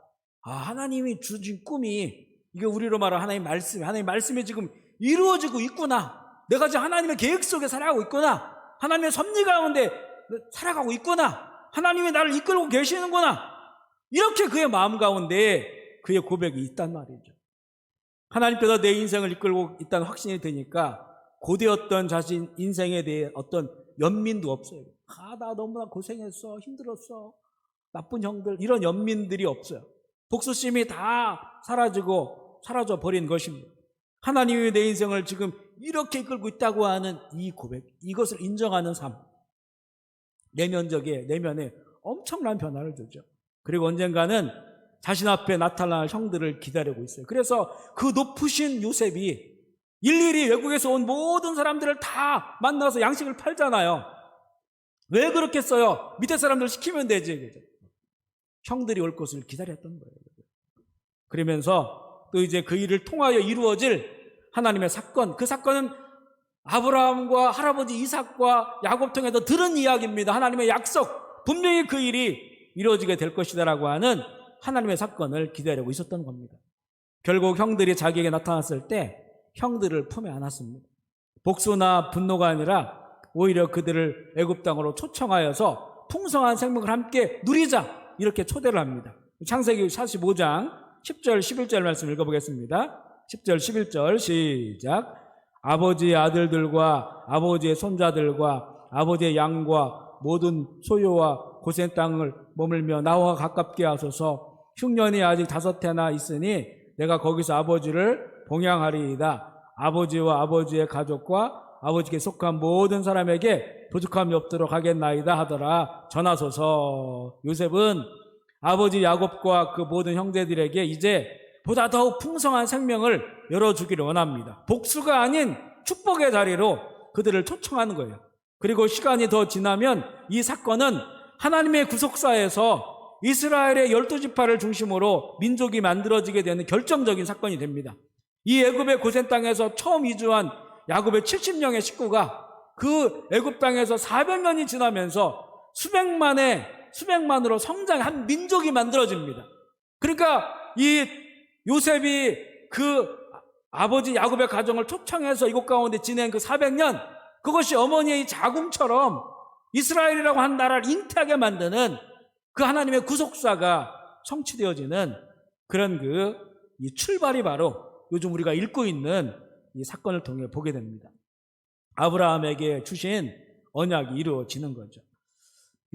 하나님이 주신 꿈이, 이게 우리로 말하면 하나님의 말씀이 지금 이루어지고 있구나. 내가 지금 하나님의 계획 속에 살아가고 있구나. 하나님의 섭리 가운데 살아가고 있구나. 하나님이 나를 이끌고 계시는구나. 이렇게 그의 마음 가운데 그의 고백이 있단 말이죠. 하나님께서 내 인생을 이끌고 있다는 확신이 드니까 고되었던 자신 인생에 대해 어떤 연민도 없어요. 나 너무나 고생했어, 힘들었어, 나쁜 형들, 이런 연민들이 없어요. 복수심이 다 사라져 버린 것입니다. 하나님이 내 인생을 지금 이렇게 이끌고 있다고 하는 이 고백, 이것을 인정하는 삶, 내면에 엄청난 변화를 주죠. 그리고 언젠가는 자신 앞에 나타날 형들을 기다리고 있어요. 그래서 그 높으신 요셉이 일일이 외국에서 온 모든 사람들을 다 만나서 양식을 팔잖아요. 왜 그렇겠어요? 밑에 사람들 시키면 되지. 그죠? 형들이 올 것을 기다렸던 거예요. 그러면서 또 이제 그 일을 통하여 이루어질 하나님의 사건, 그 사건은 아브라함과 할아버지 이삭과 야곱 통해서 들은 이야기입니다. 하나님의 약속, 분명히 그 일이 이루어지게 될 것이다라고 하는 하나님의 사건을 기다리고 있었던 겁니다. 결국 형들이 자기에게 나타났을 때 형들을 품에 안았습니다. 복수나 분노가 아니라 오히려 그들을 애굽 땅으로 초청하여서 풍성한 생명을 함께 누리자, 이렇게 초대를 합니다. 창세기 45장 10절 11절 말씀 읽어보겠습니다. 10절 11절 시작. 아버지의 아들들과 아버지의 손자들과 아버지의 양과 모든 소유와 고센 땅을 머물며 나와 가깝게 하소서. 흉년이 아직 5해나 있으니 내가 거기서 아버지를 봉양하리이다. 아버지와 아버지의 가족과 아버지께 속한 모든 사람에게 부족함이 없도록 하겠나이다 하더라. 전하소서. 요셉은 아버지 야곱과 그 모든 형제들에게 이제 보다 더욱 풍성한 생명을 열어주기를 원합니다. 복수가 아닌 축복의 자리로 그들을 초청하는 거예요. 그리고 시간이 더 지나면 이 사건은 하나님의 구속사에서 이스라엘의 12지파를 중심으로 민족이 만들어지게 되는 결정적인 사건이 됩니다. 이 애굽의 고센 땅에서 처음 이주한 야곱의 70명의 식구가 그 애굽 땅에서 400년이 지나면서 수백만으로 성장한 민족이 만들어집니다. 그러니까 이 요셉이 그 아버지 야곱의 가정을 초청해서 이곳 가운데 지낸 그 400년, 그것이 어머니의 자궁처럼 이스라엘이라고 한 나라를 잉태하게 만드는 그 하나님의 구속사가 성취되어지는 그런 이 출발이 바로 요즘 우리가 읽고 있는 이 사건을 통해 보게 됩니다. 아브라함에게 주신 언약이 이루어지는 거죠.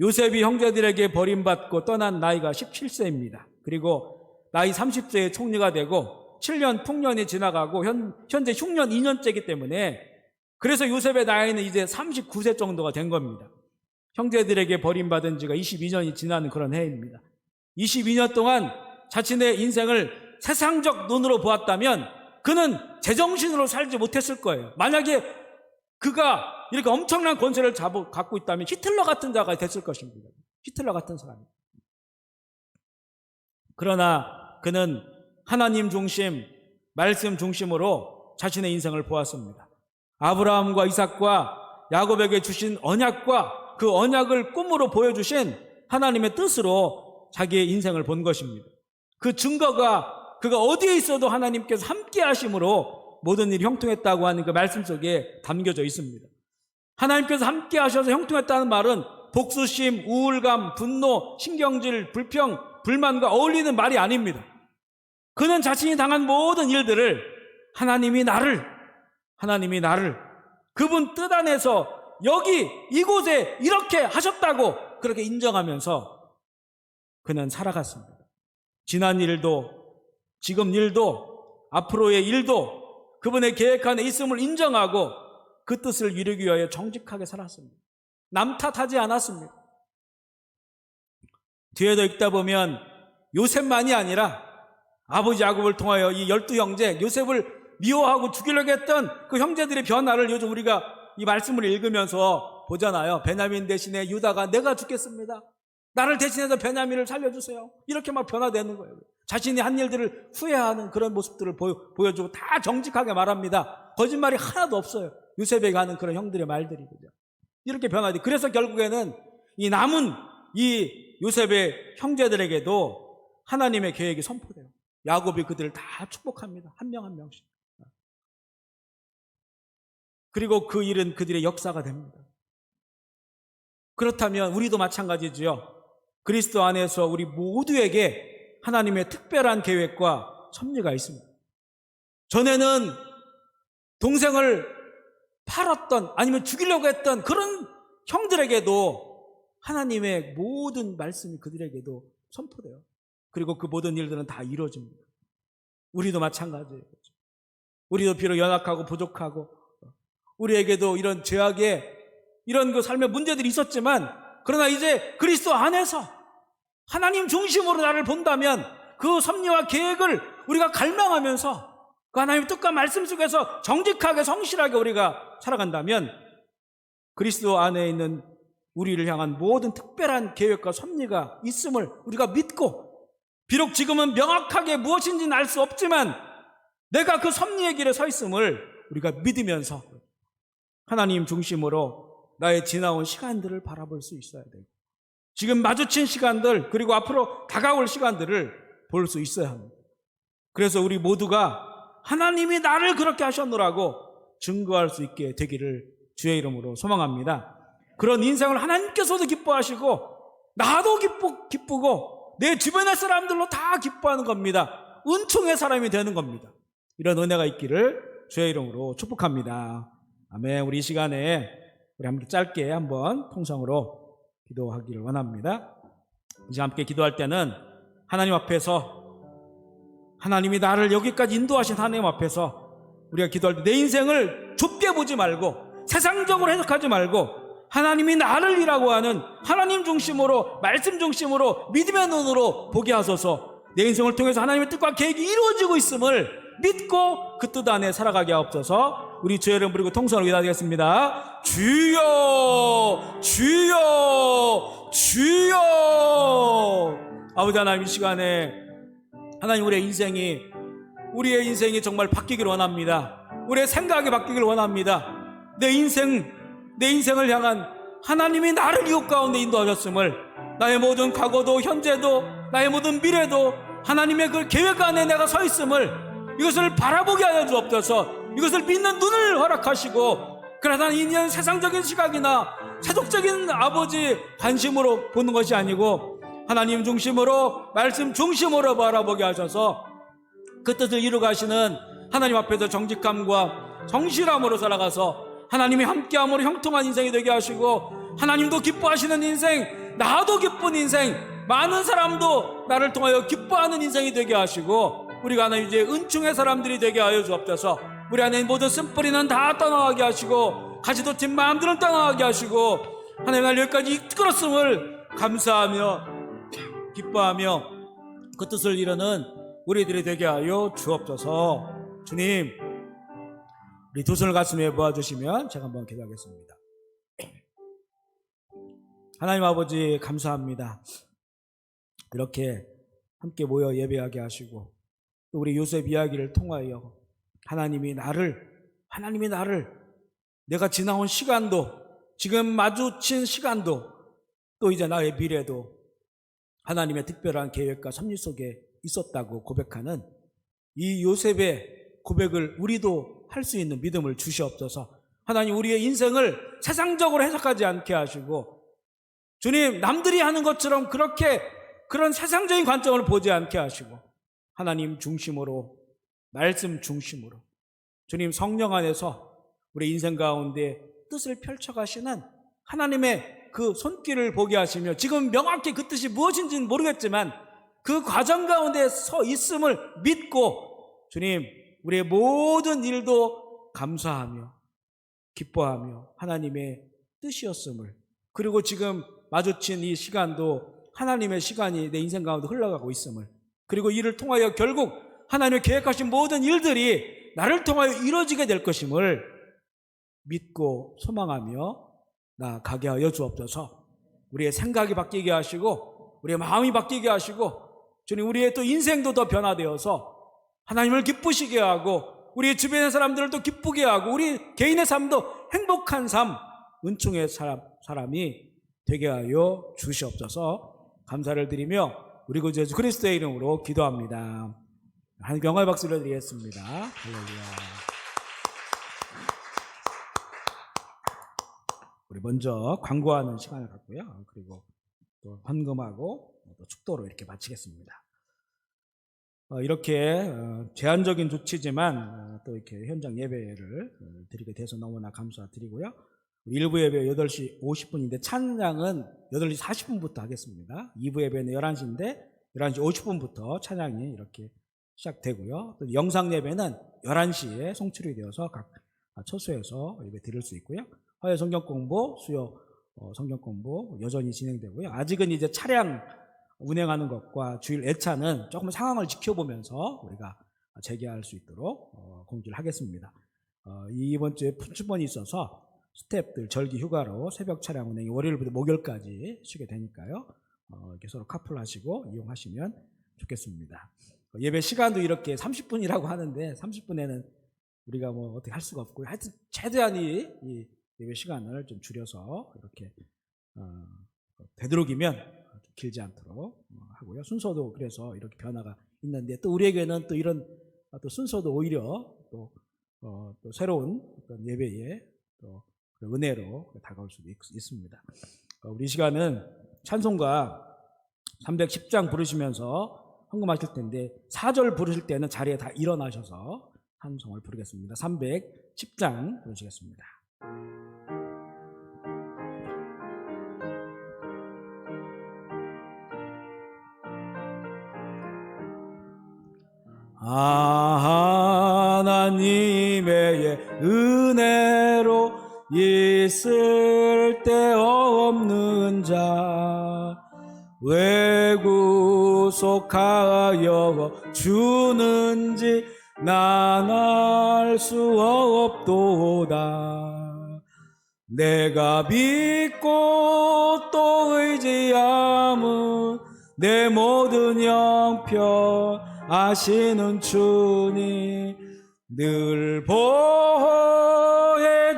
요셉이 형제들에게 버림받고 떠난 나이가 17세입니다. 그리고 나이 30세에 총리가 되고 7년 풍년이 지나가고 현재 흉년 2년째이기 때문에 그래서 요셉의 나이는 이제 39세 정도가 된 겁니다. 형제들에게 버림받은 지가 22년이 지나는 그런 해입니다. 22년 동안 자신의 인생을 세상적 눈으로 보았다면 그는 제정신으로 살지 못했을 거예요. 만약에 그가 이렇게 엄청난 권세를 갖고 있다면 히틀러 같은 자가 됐을 것입니다. 히틀러 같은 사람. 그러나 그는 하나님 중심, 말씀 중심으로 자신의 인생을 보았습니다. 아브라함과 이삭과 야곱에게 주신 언약과 그 언약을 꿈으로 보여주신 하나님의 뜻으로 자기의 인생을 본 것입니다. 그 증거가 그가 어디에 있어도 하나님께서 함께 하심으로 모든 일이 형통했다고 하는 그 말씀 속에 담겨져 있습니다. 하나님께서 함께 하셔서 형통했다는 말은 복수심, 우울감, 분노, 신경질, 불평, 불만과 어울리는 말이 아닙니다. 그는 자신이 당한 모든 일들을 하나님이 나를 그분 뜻 안에서 여기 이곳에 이렇게 하셨다고 그렇게 인정하면서 그는 살아갔습니다. 지난 일도 지금 일도 앞으로의 일도 그분의 계획 안에 있음을 인정하고 그 뜻을 이루기 위하여 정직하게 살았습니다. 남 탓하지 않았습니다. 뒤에도 읽다 보면 요셉만이 아니라 아버지 야곱을 통하여 이 12형제 요셉을 미워하고 죽이려고 했던 그 형제들의 변화를 요즘 우리가 이 말씀을 읽으면서 보잖아요. 베냐민 대신에 유다가 내가 죽겠습니다. 나를 대신해서 베냐민을 살려주세요. 이렇게 막 변화되는 거예요. 자신이 한 일들을 후회하는 그런 모습들을 보여주고 다 정직하게 말합니다. 거짓말이 하나도 없어요. 요셉에게 하는 그런 형들의 말들이. 그죠? 이렇게 변화돼. 그래서 결국에는 이 남은 이 요셉의 형제들에게도 하나님의 계획이 선포돼요. 야곱이 그들을 다 축복합니다. 한 명 한 명씩. 그리고 그 일은 그들의 역사가 됩니다. 그렇다면 우리도 마찬가지지요. 그리스도 안에서 우리 모두에게 하나님의 특별한 계획과 섭리가 있습니다. 전에는 동생을 팔았던 아니면 죽이려고 했던 그런 형들에게도 하나님의 모든 말씀이 그들에게도 선포돼요. 그리고 그 모든 일들은 다 이루어집니다. 우리도 마찬가지예요. 우리도 비록 연약하고 부족하고 우리에게도 이런 죄악의 이런 그 삶의 문제들이 있었지만, 그러나 이제 그리스도 안에서 하나님 중심으로 나를 본다면 그 섭리와 계획을 우리가 갈망하면서 그 하나님의 뜻과 말씀 속에서 정직하게 성실하게 우리가 살아간다면 그리스도 안에 있는 우리를 향한 모든 특별한 계획과 섭리가 있음을 우리가 믿고, 비록 지금은 명확하게 무엇인지는 알 수 없지만 내가 그 섭리의 길에 서 있음을 우리가 믿으면서 하나님 중심으로 나의 지나온 시간들을 바라볼 수 있어야 되고, 지금 마주친 시간들 그리고 앞으로 다가올 시간들을 볼 수 있어야 합니다. 그래서 우리 모두가 하나님이 나를 그렇게 하셨노라고 증거할 수 있게 되기를 주의 이름으로 소망합니다. 그런 인생을 하나님께서도 기뻐하시고 나도 기쁘고 내 주변의 사람들로 다 기뻐하는 겁니다. 은총의 사람이 되는 겁니다. 이런 은혜가 있기를 주의 이름으로 축복합니다. 아멘. 우리 이 시간에 우리 함께 짧게 한번 통성으로 기도하기를 원합니다. 이제 함께 기도할 때는 하나님 앞에서, 하나님이 나를 여기까지 인도하신 하나님 앞에서 우리가 기도할 때 내 인생을 좁게 보지 말고 세상적으로 해석하지 말고 하나님이 나를 이라고 하는 하나님 중심으로, 말씀 중심으로, 믿음의 눈으로 보게 하소서. 내 인생을 통해서 하나님의 뜻과 계획이 이루어지고 있음을 믿고 그 뜻 안에 살아가게 하옵소서. 우리 주의 이름 부르고 통성으로 기도하겠습니다. 주여, 주여, 주여. 아버지 하나님, 이 시간에 하나님 우리의 인생이 정말 바뀌기를 원합니다. 우리의 생각이 바뀌기를 원합니다. 내 인생을 향한 하나님이 나를 이웃 가운데 인도하셨음을, 나의 모든 과거도 현재도 나의 모든 미래도 하나님의 그 계획 안에 내가 서 있음을, 이것을 바라보게 하여 주옵소서. 이것을 믿는 눈을 허락하시고, 그러나 이는 세상적인 시각이나 세속적인 아버지 관심으로 보는 것이 아니고 하나님 중심으로, 말씀 중심으로 바라보게 하셔서 그 뜻을 이루가시는 하나님 앞에서 정직함과 성실함으로 살아가서 하나님이 함께함으로 형통한 인생이 되게 하시고, 하나님도 기뻐하시는 인생, 나도 기쁜 인생, 많은 사람도 나를 통하여 기뻐하는 인생이 되게 하시고, 우리가 하나님 이제 은총의 사람들이 되게 하여 주옵소서. 우리 안에 모든 쓴뿌리는 다 떠나가게 하시고 가지도 친 마음들은 떠나가게 하시고, 하나님 날 여기까지 이끌었음을 감사하며 기뻐하며 그 뜻을 이루는 우리들이 되게 하여 주옵소서. 주님, 우리 두 손을 가슴에 모아주시면 제가 한번 기도하겠습니다. 하나님 아버지 감사합니다. 이렇게 함께 모여 예배하게 하시고, 또 우리 요셉 이야기를 통하여 하나님이 나를 내가 지나온 시간도, 지금 마주친 시간도, 또 이제 나의 미래도 하나님의 특별한 계획과 섭리 속에 있었다고 고백하는 이 요셉의 고백을 우리도 할 수 있는 믿음을 주시옵소서. 하나님 우리의 인생을 세상적으로 해석하지 않게 하시고, 주님 남들이 하는 것처럼 그런 세상적인 관점을 보지 않게 하시고, 하나님 중심으로, 말씀 중심으로, 주님 성령 안에서 우리 인생 가운데 뜻을 펼쳐가시는 하나님의 그 손길을 보게 하시며, 지금 명확히 그 뜻이 무엇인지는 모르겠지만 그 과정 가운데 서 있음을 믿고, 주님 우리의 모든 일도 감사하며 기뻐하며 하나님의 뜻이었음을, 그리고 지금 마주친 이 시간도 하나님의 시간이 내 인생 가운데 흘러가고 있음을, 그리고 이를 통하여 결국 하나님의 계획하신 모든 일들이 나를 통하여 이루어지게 될 것임을 믿고 소망하며 나아가게 하여 주옵소서. 우리의 생각이 바뀌게 하시고 우리의 마음이 바뀌게 하시고, 주님 우리의 또 인생도 더 변화되어서 하나님을 기쁘시게 하고 우리의 주변의 사람들을 또 기쁘게 하고 우리 개인의 삶도 행복한 삶, 은총의 사람이 되게 하여 주시옵소서. 감사를 드리며 우리 구주 예수 그리스도의 이름으로 기도합니다. 하나님 영광의 박수를 드리겠습니다. 할렐루야. 우리 먼저 광고하는 시간을 갖고요. 그리고 또 헌금하고 또 축도로 이렇게 마치겠습니다. 이렇게 제한적인 조치지만 또 이렇게 현장 예배를 드리게 돼서 너무나 감사드리고요. 일부 예배 8시 50분인데 찬양은 8시 40분부터 하겠습니다. 2부 예배는 11시인데 11시 50분부터 찬양이 이렇게 시작되고요. 또 영상 예배는 11시에 송출이 되어서 각 처소에서 예배 드릴 수 있고요. 화요 성경 공부, 수요 성경 공부 여전히 진행되고요. 아직은 이제 차량 운행하는 것과 주일 애차는 조금 상황을 지켜보면서 우리가 재개할 수 있도록 공지를 하겠습니다. 이번 주에 푸른주번이 있어서 스태프들 절기 휴가로 새벽 차량 운행이 월요일부터 목요일까지 쉬게 되니까요. 이렇게 서로 카풀하시고 이용하시면 좋겠습니다. 예배 시간도 이렇게 30분이라고 하는데 30분에는 우리가 뭐 어떻게 할 수가 없고요. 하여튼 최대한 이 예배 시간을 좀 줄여서 이렇게 되도록이면 좀 길지 않도록 하고요. 순서도 그래서 이렇게 변화가 있는데 또 우리에게는 또 이런 또 순서도 오히려 또 새로운 어떤 예배의 또 은혜로 다가올 수도 있습니다. 우리 시간은 찬송가 310장 부르시면서 헌금하실 텐데 4절 부르실 때는 자리에 다 일어나셔서 찬송을 부르겠습니다. 310장 부르시겠습니다. 하나님의 은혜로 있을 데 없는 자 왜 구속하여 주는지 난 알 수 없도다. 내가 믿고 또 의지함은 내 모든 형편 아시는 주님 늘 보호해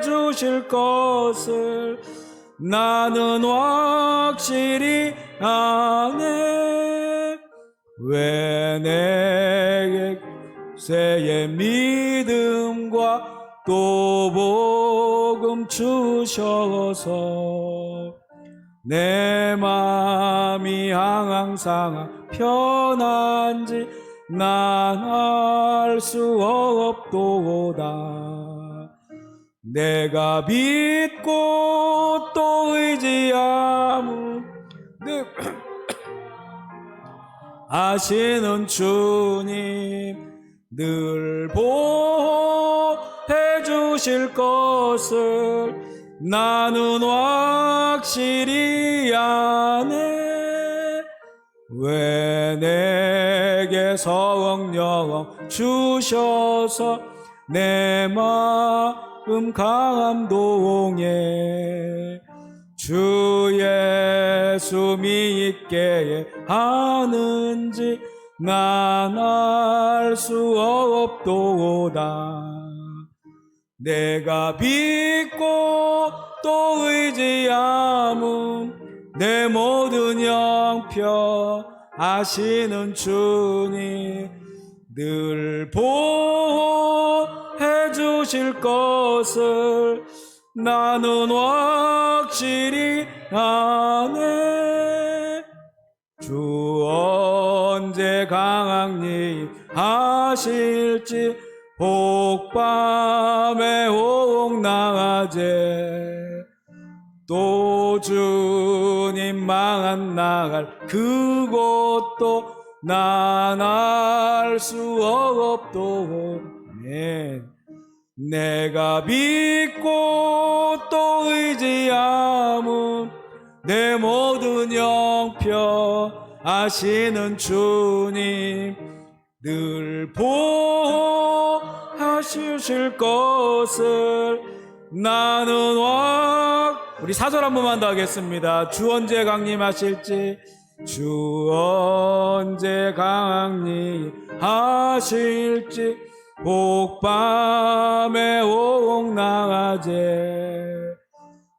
주실 것을 나는 확실히 아네. 왜 내게 새의 믿음과 또 복음 주셔서 내 마음이 항상 편한지 난 알 수 없도다. 내가 믿고 또 의지함은 아시는 주님 늘 보호해 주실 것을 나는 확실히 아네. 왜 내게 성령 주셔서 내 마음 감동해 주 예수 믿게 하는지 난 알 수 없도다. 내가 믿고 또 의지함은 내 모든 형편 아시는 주님 늘 보호해 주실 것을 나는 확실히 아네. 주 언제 강림 하실지 복밤에 옥나가제 또 주님 만나갈 그곳도 난 알 수 없도다. 내가 믿고 또 의지함은 내 모든 형편 아시는 주님 늘 보호하실 것을 나는 우리 4절 한 번만 더 하겠습니다. 주 언제 강림하실지 주 언제 강림하실지 복밤에 옥나가제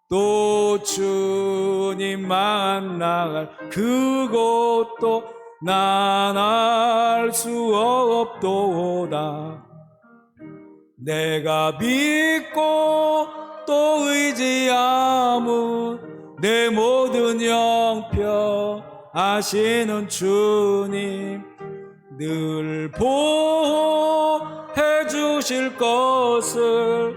또 주님 만나갈 그곳도 난 알 수 없도다. 내가 믿고 또 의지함은 내 모든 형편 아시는 주님 늘 보호해 주실 것을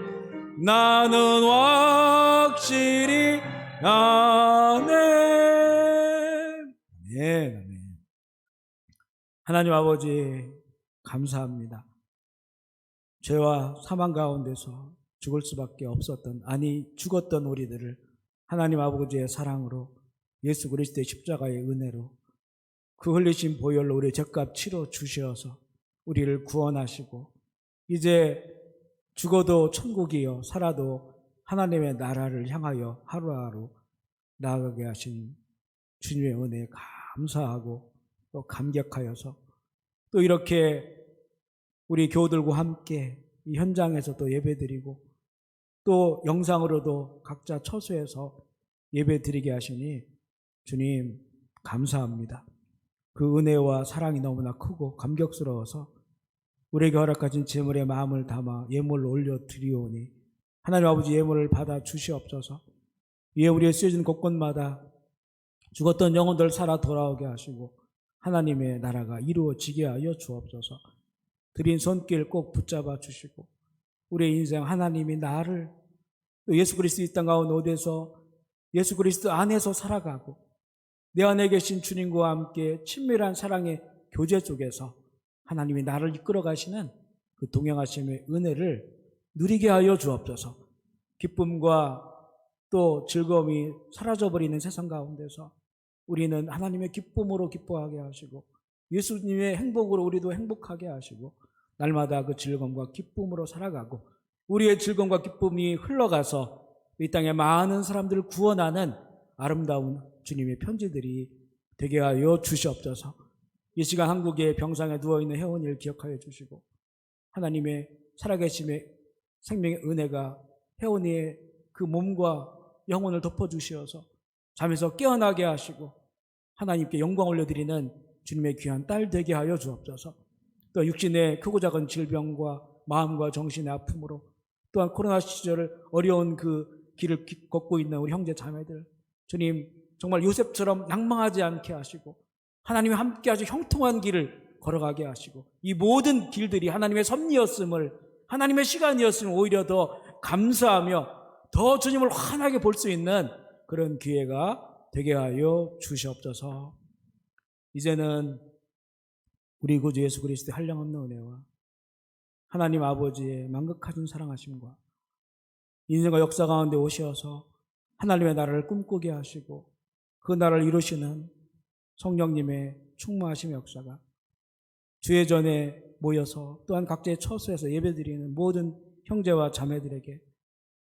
나는 확실히 아네. 네, 아멘. 하나님 아버지 감사합니다. 죄와 사망 가운데서 죽을 수밖에 없었던, 아니 죽었던 우리들을 하나님 아버지의 사랑으로 예수 그리스도의 십자가의 은혜로 그 흘리신 보혈로 우리의 죄값 치러 주셔서 우리를 구원하시고 이제 죽어도 천국이요 살아도 하나님의 나라를 향하여 하루하루 나아가게 하신 주님의 은혜에 감사하고 또 감격하여서 또 이렇게 우리 교우들과 함께 이 현장에서 또 예배드리고 또 영상으로도 각자 처소에서 예배드리게 하시니 주님 감사합니다. 그 은혜와 사랑이 너무나 크고 감격스러워서 우리에게 허락하신 제물의 마음을 담아 예물을 올려드리오니 하나님 아버지 예물을 받아 주시옵소서. 이에 우리의 쓰여진 곳곳마다 죽었던 영혼들 살아 돌아오게 하시고 하나님의 나라가 이루어지게 하여 주옵소서. 드린 손길 꼭 붙잡아 주시고 우리의 인생 하나님이 나를 또 예수 그리스도 이 땅 가운데서 예수 그리스도 안에서 살아가고 내 안에 계신 주님과 함께 친밀한 사랑의 교제 속에서 하나님이 나를 이끌어 가시는 그 동행하심의 은혜를 누리게 하여 주옵소서. 기쁨과 또 즐거움이 사라져버리는 세상 가운데서 우리는 하나님의 기쁨으로 기뻐하게 하시고 예수님의 행복으로 우리도 행복하게 하시고 날마다 그 즐거움과 기쁨으로 살아가고 우리의 즐거움과 기쁨이 흘러가서 이 땅에 많은 사람들을 구원하는 아름다운 주님의 편지들이 되게 하여 주시옵소서. 이 시간 한국의 병상에 누워있는 혜원이를 기억하여 주시고 하나님의 살아계심의 생명의 은혜가 혜원이의 그 몸과 영혼을 덮어주시어서 잠에서 깨어나게 하시고 하나님께 영광 올려드리는 주님의 귀한 딸 되게 하여 주옵소서. 또 육신의 크고 작은 질병과 마음과 정신의 아픔으로 또한 코로나 시절 어려운 그 길을 걷고 있는 우리 형제 자매들 주님 정말 요셉처럼 낭망하지 않게 하시고 하나님이 함께 아주 형통한 길을 걸어가게 하시고 이 모든 길들이 하나님의 섭리였음을 하나님의 시간이었음을 오히려 더 감사하며 더 주님을 환하게 볼 수 있는 그런 기회가 되게 하여 주시옵소서. 이제는 우리 구주 예수 그리스도의 한량없는 은혜와 하나님 아버지의 만극하신 사랑하심과 인생과 역사 가운데 오셔서 하나님의 나라를 꿈꾸게 하시고 그 나라를 이루시는 성령님의 충만하심의 역사가 주의 전에 모여서 또한 각자의 처소에서 예배드리는 모든 형제와 자매들에게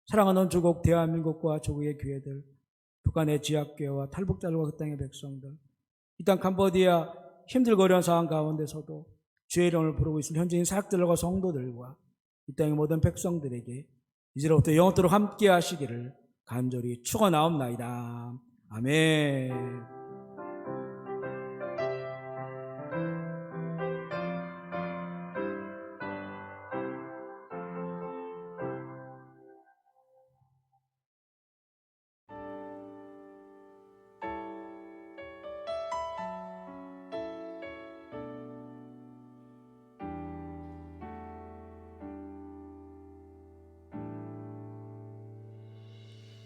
사랑하는 조국 대한민국과 조국의 교회들, 북한의 지하교회와 탈북자들과 그 땅의 백성들, 이 땅 캄보디아 힘들고 어려운 상황 가운데서도 주의 이름을 부르고 있을 현지인 사역들과 성도들과 이 땅의 모든 백성들에게 이제로부터 영원토록 함께 하시기를 간절히 축원하옵나이다. 아멘.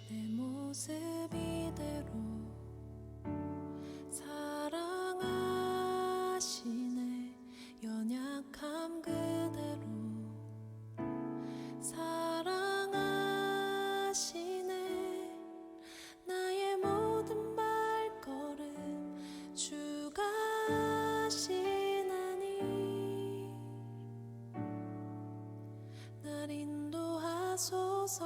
내 모습 이대로 사랑하시네 연약함 그대로 사랑하시네 나의 모든 발걸음 주가 하시나니 날 인도하소서